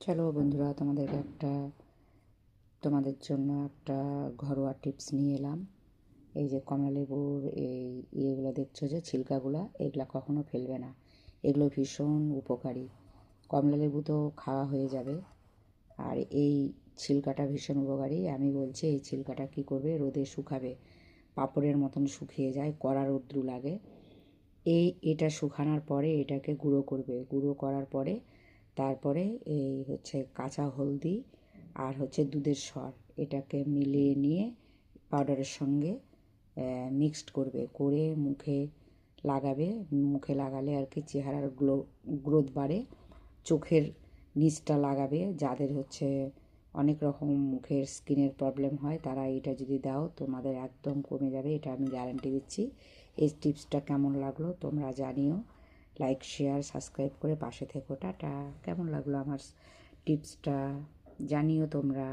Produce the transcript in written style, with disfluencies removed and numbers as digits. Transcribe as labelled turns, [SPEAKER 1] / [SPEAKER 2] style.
[SPEAKER 1] চলো বন্ধুরা, তোমাদের জন্য একটা ঘরোয়া টিপস নিয়ে এলাম। এই যে কমলালেবুর এই ইয়েগুলো দেখছো, যে ছিলকাগুলো, এগুলো কখনো ফেলবে না। এগুলো ভীষণ উপকারী। কমলালেবু তো খাওয়া হয়ে যাবে, আর এই ছিলকাটা ভীষণ উপকারী। আমি বলছি, এই ছিলকাটা কী করবে, রোদে শুকাবে, পাঁপড়ের মতন শুকিয়ে যায়, কড়া রৌদ্র লাগে। এটা শুকানোর পরে এটাকে গুঁড়ো করবে। গুঁড়ো করার পরে তারপরে এই হচ্ছে কাঁচা হলদি আর হচ্ছে দুধের সর, এটাকে মিলিয়ে নিয়ে পাউডারের সঙ্গে মিক্সড করবে, করে মুখে লাগাবে। মুখে লাগালে আর কি চেহারার গ্রোথ বাড়ে। চোখের নিচটা লাগাবে, যাদের হচ্ছে অনেক রকম মুখের স্কিনের প্রবলেম হয়, তারা এটা যদি দাও তোমাদের একদম কমে যাবে, এটা আমি গ্যারান্টি দিচ্ছি। এই টিপসটা কেমন লাগলো তোমরা জানিও। লাইক, শেয়ার, সাবস্ক্রাইব করে পাশে থেকো। টাটা। কেমন লাগলো আমার টিপসটা জানিও তোমরা।